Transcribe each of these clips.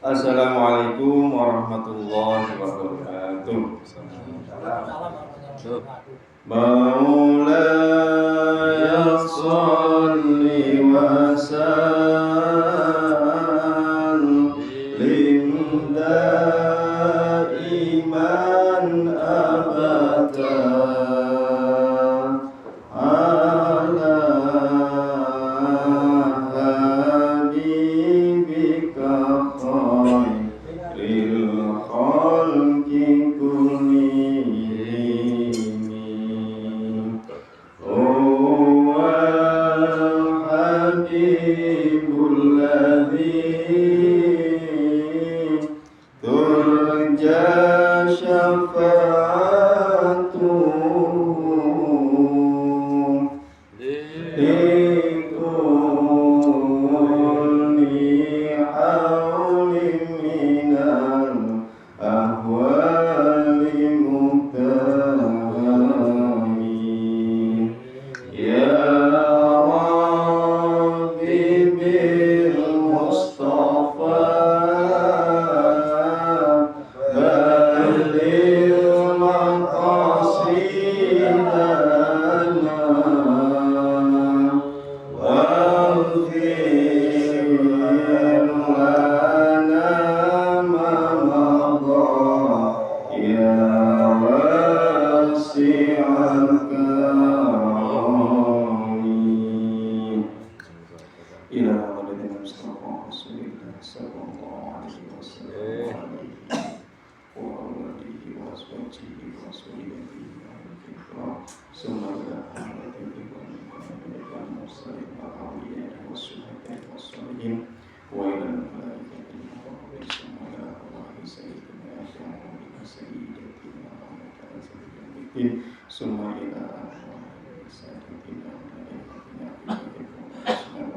Assalamualaikum warahmatullahi wabarakatuh. Maulaya sholli wa sallim daiman abada ala habibika khairil khalqi kullihim. Huwal habibul ladzi turja syafa'atuhu likulli hawlin minal ahwali muktahami. Ya Rabbi bil Mustafa balligh maqasidana waghfir lana ma madha ya wasi'al karami. Ila waladina Mustafa Rasulillah sallallahu alaihi wasallam wa alihi wa ashabihi wa sahbihi wa man summa ila ahmadihi wa man mursalin wa awliya wa syuhada wa salihin wa ila malaikati wa summa ila Allahi sayyidina Muhammadin sayyidatina Muhammadin sayyidina summa ila Allahi sayyidina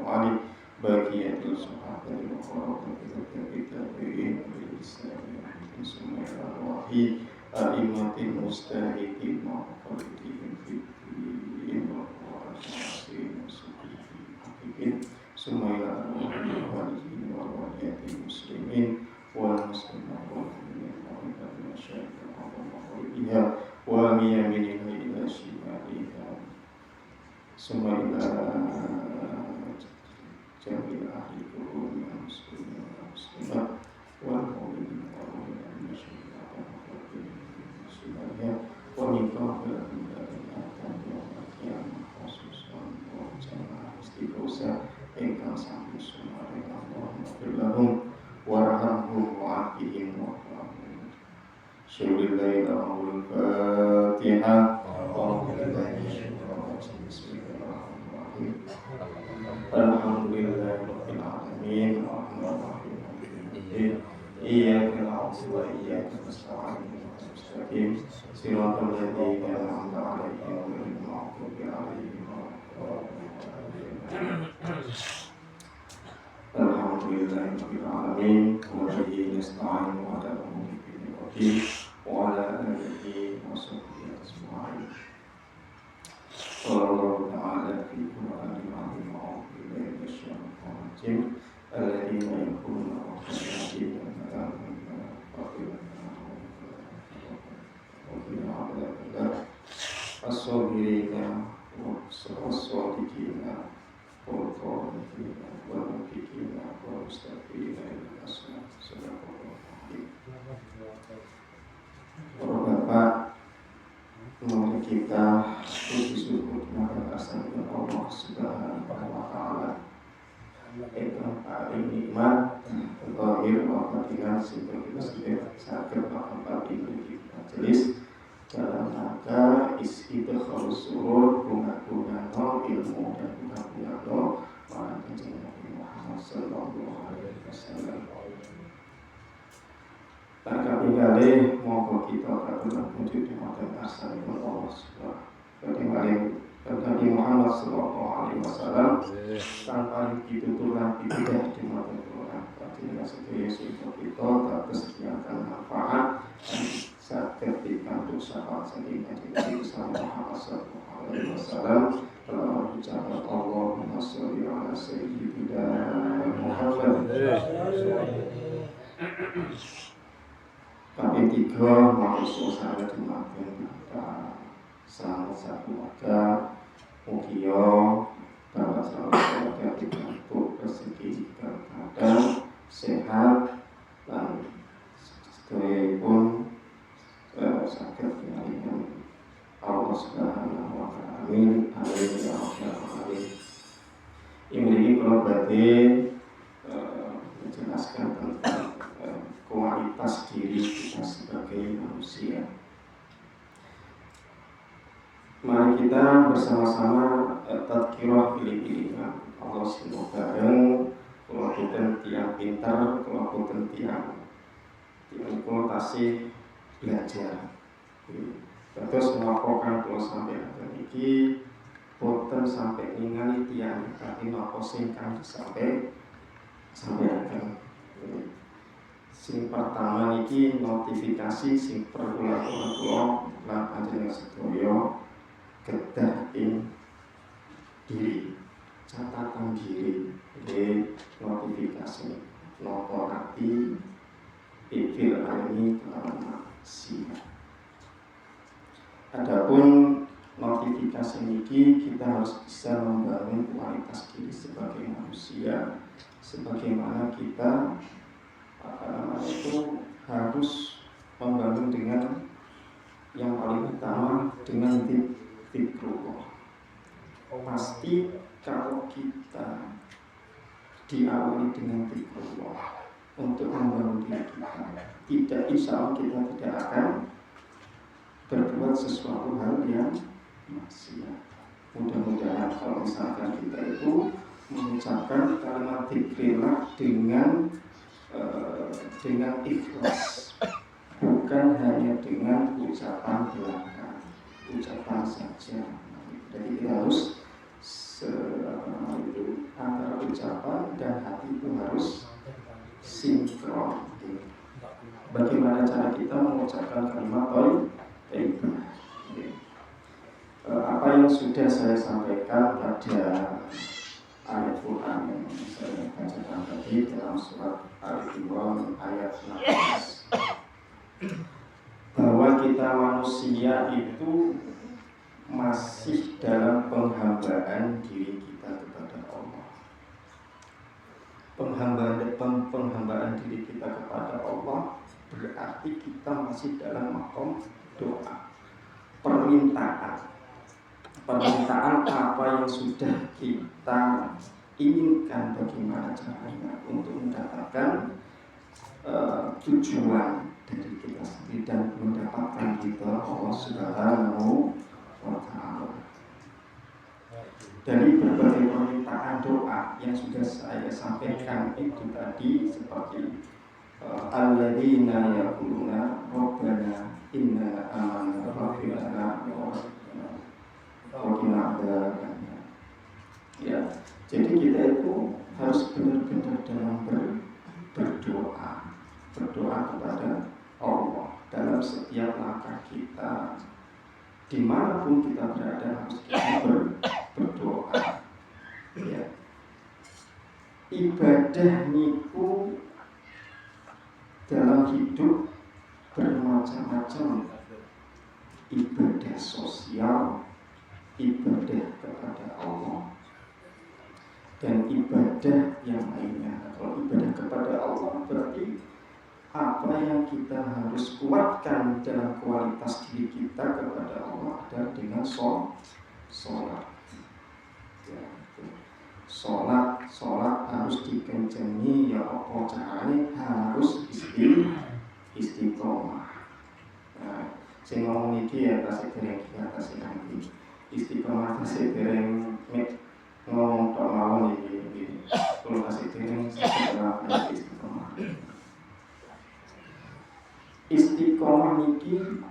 Muhammadin bagiyatul sahabatul khurafatul tabi'in bil islam summa ila Allahi a'immatil mustahidin wa qalidin fid din wa rasul musulmin summa ila Allahi waliyin wa waliyatil muslimin wal muslimat wal mu'minin wa ila masyayikh al-awliya wa miyaminin ila shimaliha summa ila jamil ahli qulub muslimin wa muslimat wal mu'minin wal mu'minat masyayikh al-awliya wa min qablihim yang khususan wa jamaah istighosah ingkang sami sunare Allahumma firlahum warhamhum wa'afihim wa'afihim. Syukurillahil Fatihah. Bismillahirrahmanirrahim. Alhamdulillahirabbil alamin. Arrahmanirrahim. Iyyaka na'budu wa iyyaka nasta'in. Mustaqim. Shiratal ladzina an'amta 'alaihim ghairil maghdubi 'alaihim waladdallin. Alhamdulillahirabbil alamin. Wa bihi nasta'in wa ala umuri wa ala alihi wa sahbihi ajma'in. Sallallahu ta'ala fi Qur'anil 'azim wa billahi minasyaitonir rajim. Alladzina yaquluna rabbana as-sabirina was-sadiqina wal-qanitina wal-muqina wal-mustaqimina ila as-salat. Para bapak, mari kita puji syukur atas Allah Subhanahu wa taala. Ingkang paling nikmat zahir wa batin sehingga kita sudah saged mangkat ing majelis dalam rangka istidkhal surur bunga-bunga ilmu dan bunga-bunga marang Kanjeng Nabi Muhammad sallallahu alaihi wasallam. Tak kapingale monggo kita katuran puji dhumateng asmanipun Allah Subhanahu Nabi Muhammad sallallahu alaihi wasallam tanpa dituturkan tidak dhumateng Quran. Padahal sedaya sifat kita dados sekian manfaat saged pikantuk syafaat saking Kanjeng Nabi Muhammad sallallahu alaihi wasallam. ucapan Allahumma sholli ala sayyidina Muhammad. Kami tiga mau suasana dimakan sama satu keluarga mugia bahwa sama keluarga dibantu rezeki keadaan sehat dan sesuai pun sakit dengan Allah Subhanahu wa Ta'ala. Amin. Amin ya rabbal alamin. Ini kalau berarti menjelaskan tentang kualitas diri kita sebagai manusia. Mari kita bersama-sama tadkirah pilih-pilihnya Allah semua bareng. Kalau kita tiang pintar, kalau kita tiang konotasi belajar. Terus melakukan kalau sampai ada ini, boten sampai ningali tiang tapi nopo singkang sampai ada. Sing pertama niki notifikasi sing perlu lakukan lan panjenengan sedaya kedah ing diri, catatan diri, notifikasi nopo ati ifil alami kelawan maksiat. Adapun notifikasi niki kita harus bisa membangun kualitas diri sebagai manusia, sebagaimana kita itu harus membangun dengan yang paling utama dengan zikrullah. Pasti kalau kita diawali dengan zikrullah untuk membangun diri kita, insya Allah kita tidak akan berbuat sesuatu hal yang maksiat. Mudah-mudahan kalau misalkan kita itu mengucapkan kalimat zikrillah dengan ikhlas, bukan hanya dengan ucapan belaka, ucapan saja. Jadi kita harus antara ucapan dan hati itu harus sinkron. Bagaimana cara kita mengucapkan kalimat thayyibah? Apa yang sudah saya sampaikan pada ayat Quran yang saya bacakan tadi dalam surat Al-Imran ayat 16, bahwa kita manusia itu masih dalam penghambaan diri kita kepada Allah. Penghambaan diri kita kepada Allah berarti kita masih dalam maqam doa, permintaan apa yang sudah kita inginkan, bagaimana caranya untuk mendapatkan tujuan dari kita sendiri dan mendapatkan kita Allah Subhanahu wa Ta'ala. Dari berbagai permintaan doa yang sudah saya sampaikan itu tadi, seperti alladzina yaquluna rabbana inna amanna faghfir lana ya, jadi kita itu harus benar-benar dalam berdoa kepada Allah dalam setiap langkah kita, dimanapun kita berada harus kita berdoa. Ya. Ibadah niku dalam hidup bermacam-macam, ibadah sosial, ibadah kepada Allah, dan ibadah yang lainnya. Kalau ibadah kepada Allah berarti apa yang kita harus kuatkan dalam kualitas diri kita kepada Allah adalah dengan sholat. Ya, sholat harus dikenceni, ya apa caranya, harus istiqomah. Nah, saya ngomong ini ya tasik dereng kita tasik nanti istiqomah tasik dereng ngomong tak mau ini kalau tasik dereng setelah istiqomah. Istiqomah ini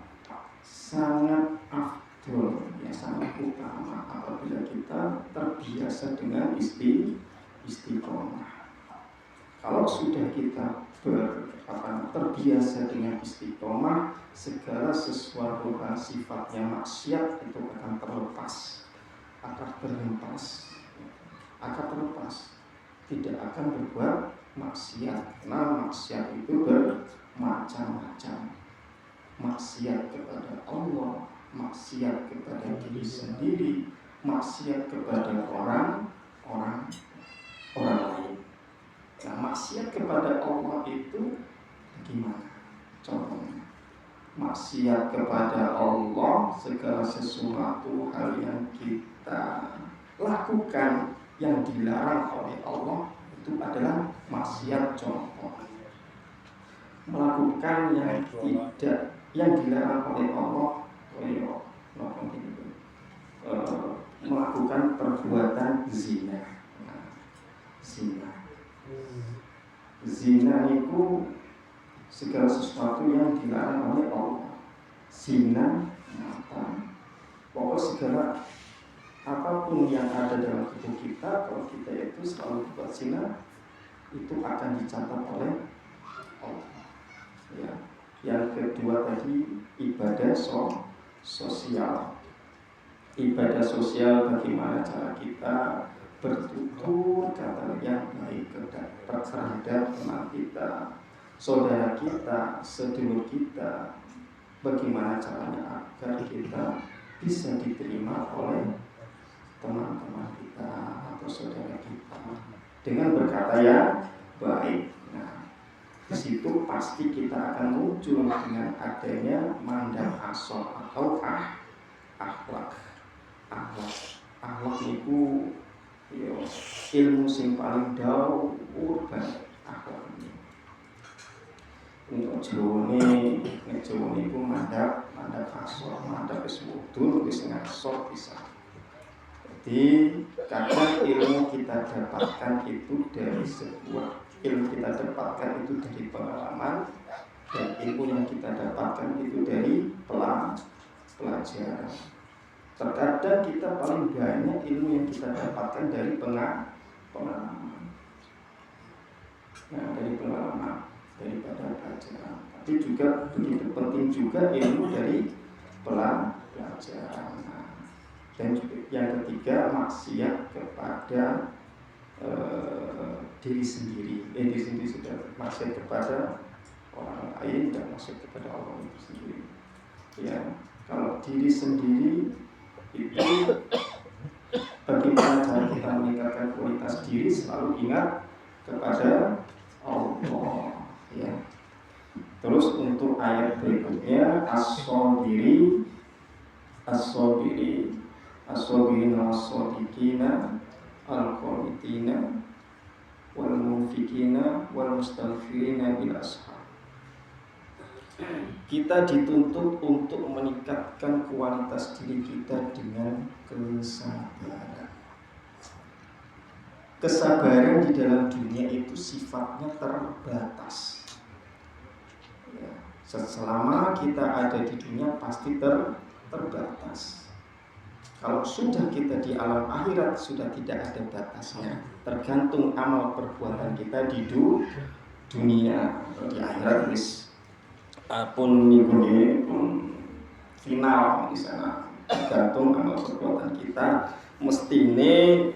sangat afdol, ya sangat utama apabila kita terbiasa dengan istiqomah. Kalau sudah kita terbiasa dengan istiqomah, segala sesuatu yang sifatnya maksiat itu akan terlepas. terlepas, tidak akan berbuat maksiat. Karena maksiat itu bermacam-macam. Maksiat kepada Allah, maksiat kepada diri sendiri, maksiat kepada orang lain. Nah, maksiat kepada Allah itu gimana? Contohnya, maksiat kepada Allah, segala sesuatu hal yang kita lakukan yang dilarang oleh Allah itu adalah maksiat. Contoh, melakukan yang dilarang oleh Allah, melakukan perbuatan zina. Zina itu segala sesuatu yang dilarang oleh Allah. Zina, mata, pokok segala apapun yang ada dalam tubuh kita, kalau kita itu selalu buat zina, itu akan dicatat oleh Allah. Ya. Yang kedua tadi ibadah sosial. Ibadah sosial, bagaimana cara kita bertutur kata yang baik terhadap teman kita, saudara kita, sedulur kita, bagaimana caranya agar kita bisa diterima oleh teman-teman kita atau saudara kita dengan berkata yang baik. Nah, di situ pasti kita akan muncul dengan adanya mandang asor atau akhlak. Akhlak itu ilmu sing paling daur banget akhlak ini. Untuk Jawa itu mandap asor, mandap wis mudhun, wis ngasor bisa. Jadi kadang ilmu kita dapatkan itu dari pengalaman, dan ilmu yang kita dapatkan itu dari pelajaran. Terkadang kita paling banyak ilmu yang kita dapatkan dari pengalaman. Nah, dari pengalaman daripada pelajaran. Tapi juga begitu penting juga ilmu dari pelajaran. Dan juga yang ketiga, maksiat kepada diri sendiri. Diri sendiri sudah maksiat kepada orang lain dan maksiat kepada Allah itu sendiri. Ya, kalau diri sendiri itu bagaimana cara kita meningkatkan kualitas diri, selalu ingat kepada Allah. Ya. Terus untuk ayat berikutnya, as-sabirina was-sadiqina al-qanitina wal-munfikina wal-mustaghfirina bil ashar. Kita dituntut untuk meningkatkan kualitas diri kita dengan kesabaran. Kesabaran di dalam dunia itu sifatnya terbatas. Ya, selama kita ada di dunia pasti terbatas. Kalau sudah kita di alam akhirat sudah tidak ada batasnya. Tergantung amal perbuatan kita di dunia. Di akhirat pun final di sana. Tergantung amal perbuatan kita. Mestine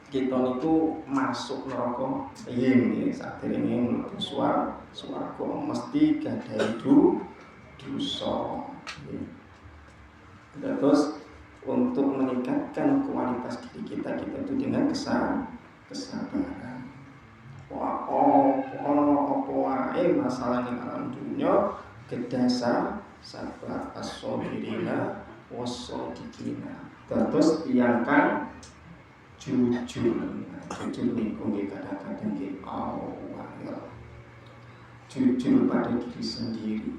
kita itu masuk neraka ini saat ini menuju swarga mesti gadai dosa. Terus untuk meningkatkan kualitas diri kita itu dengan kesabaran. Masalah yang alam dunia kedasa sabar as-sabirina was-sadiqina. Terus tiangkan jujur niku nggih kadang-kadang nggih awal. Jujur pada diri sendiri,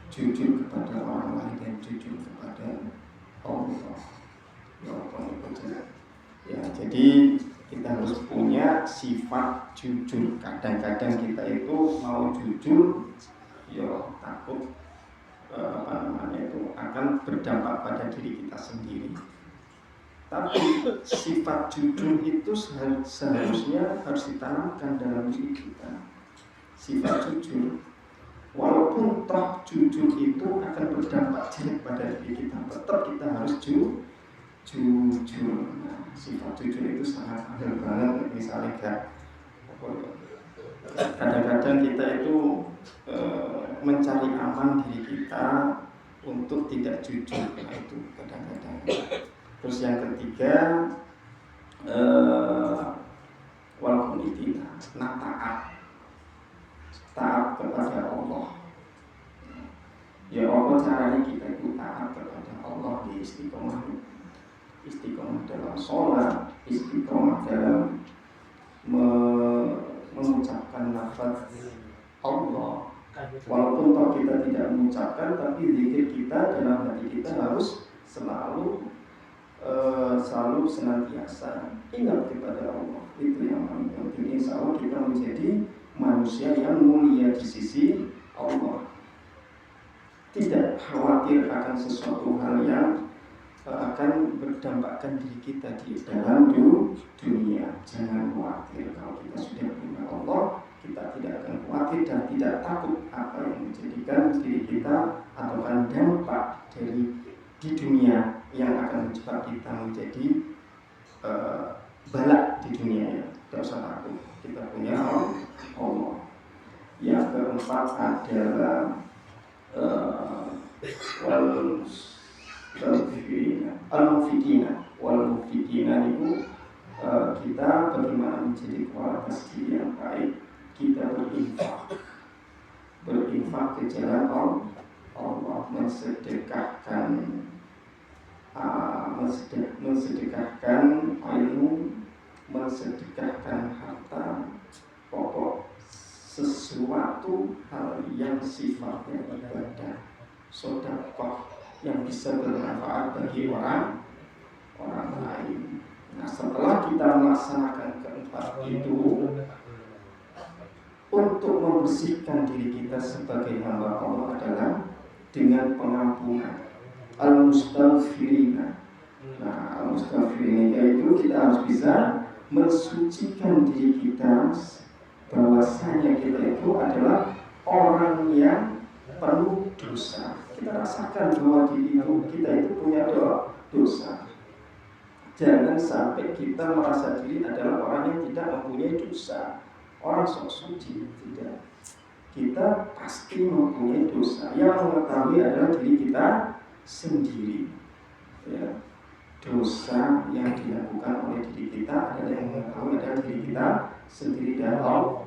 jujur kepada orang lain dan jujur kepada Allah. Ya, jadi kita harus punya sifat jujur. Kadang-kadang kita itu mau jujur, ya takut akan berdampak pada diri kita sendiri. Tapi sifat jujur itu seharusnya harus ditanamkan dalam diri kita. Sifat jujur, walaupun toh jujur itu akan berdampak jelek pada diri kita, tetap kita harus jujur. Nah, sifat jujur itu sangat ada banget. Misalnya kadang-kadang kita itu mencari aman diri kita untuk tidak jujur. Nah, itu kadang-kadang. Terus yang ketiga, walaupun itu taat kepada Allah. Ya Allah, caranya kita itu taat kepada Allah, di istiqomah dalam sholat, istiqomah dalam mengucapkan lafaz Allah. Walaupun toh kita tidak mengucapkan, tapi zikir kita dalam hati kita harus selalu senantiasa ingat kepada Allah. Itu yang paling penting. Insya Allah kita menjadi manusia yang mulia di sisi Allah. Tidak khawatir akan sesuatu hal yang akan berdampakkan diri kita di dalam dunia. Jangan khawatir. Kalau kita sudah punya Allah, kita tidak akan khawatir dan tidak takut apa yang menjadikan diri kita atau dampak dari di dunia yang akan menjebak kita menjadi balak di dunia ya. Tidak usah takut. Kita punya Allah. Yang keempat adalah al-mufikina itu kita bagaimana menjadi kualitas diri yang baik. Kita berinfak ke jalan Allah, mensedekahkan ilmu, mensedekahkan harta, pokok sesuatu hal yang sifatnya ibadah, sedekah yang bisa bermanfaat bagi orang lain. Nah, setelah kita melaksanakan keempat itu, untuk membersihkan diri kita sebagai hamba Allah adalah dengan pengampunan al-mustaghfirina. Nah, al-mustaghfirina itu kita harus bisa mensucikan diri kita bahwasanya kita itu adalah orang yang penuh dosa. Kita rasakan bahwa diri kita itu punya dosa. Jangan sampai kita merasa diri adalah orang yang tidak mempunyai dosa, orang sok suci. Tidak. Kita pasti mempunyai dosa. Yang mengetahui adalah diri kita sendiri. Ya. Dosa yang dilakukan oleh diri kita adalah yang mengetahui adalah diri kita sendiri dan Allah.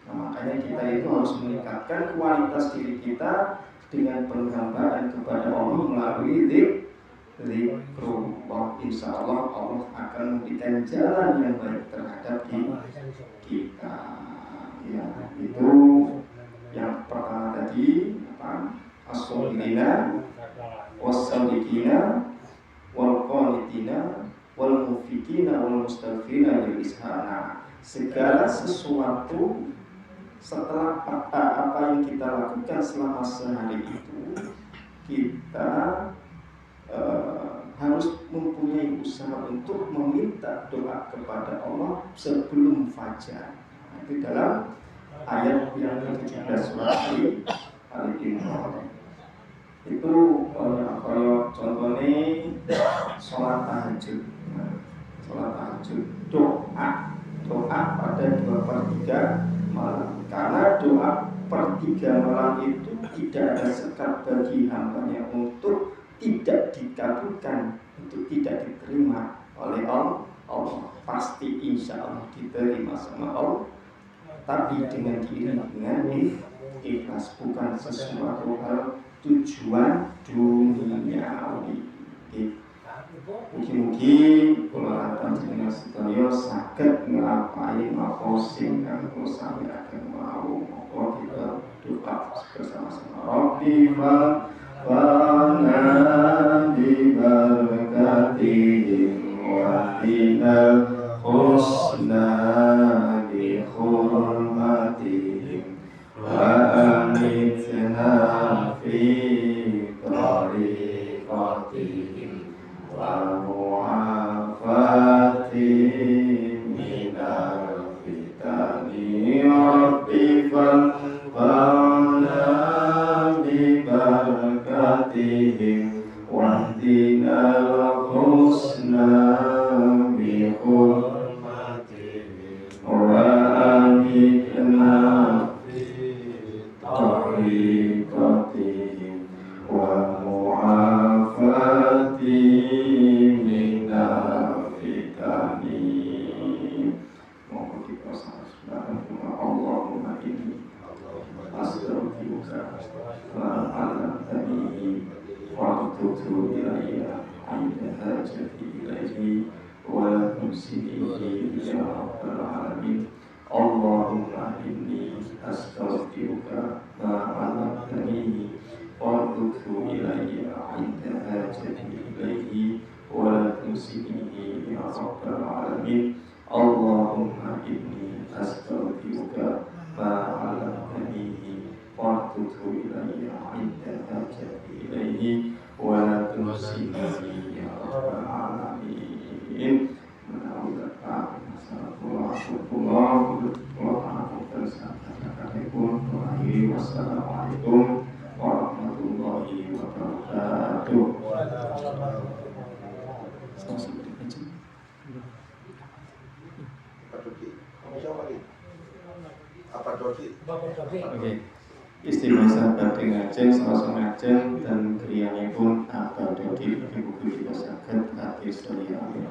Nah, makanya kita itu harus meningkatkan kualitas diri kita dengan penghambaan kepada Allah melalui zikrullah. Insya Allah Allah akan memberikan jalan yang baik terhadap kita. Ya, itu yang pertama tadi as-solihina, was-sadiqina, wal-qanitina, wal-mufikina, wal-mustaghfirina bil-ishana. Segala sesuatu setelah apa yang kita lakukan selama sehari itu, kita harus mempunyai usaha untuk meminta doa kepada Allah sebelum fajar. Itu dalam ayat yang ke-17 surat Al-Imran. Itu kalau contohnya sholat tahajud. Sholat tahajud, doa pada 2/3 malam. Karena doa 1/3 malam itu tidak ada sekat bagi hambanya untuk tidak dikabulkan, untuk tidak diterima oleh Allah. Pasti insya Allah diterima sama Allah, tapi dengan ikhlas, bukan sesuatu hal tujuan duniawi. Mugi-mugi kula panjenengan sedaya saged nglampahi maposing kang kula sampaikan mau. Monggo kita doa bersama-sama. Rabbi fa'na bi barakatihim wa dinal husna bi hurmatihim wa amitna fi tariqatihim wa mu'afatihim minal fitani. Rabbi fa'na bi barakatihim wa dinal إلي عند حاجتي إليه ولا تنسنيه يا رب العالمين. اللهم إني أستغفرك ما علمتنيه وارده إلي عند حاجتي إليه ولا تنسنيه يا رب العالمين. اللهم إني أستغفرك ما علمتنيه وارده إلي عند حاجتي إليه ولا تنسنيه يا رب العالمين. Wassalamualaikum warahmatullahi wabarakatuh. Oke. Istimewa sahabat ngajeng, selasa ngajeng dan kriyanipun apa dodi ibu-ibu kita saged hati sedaya amin.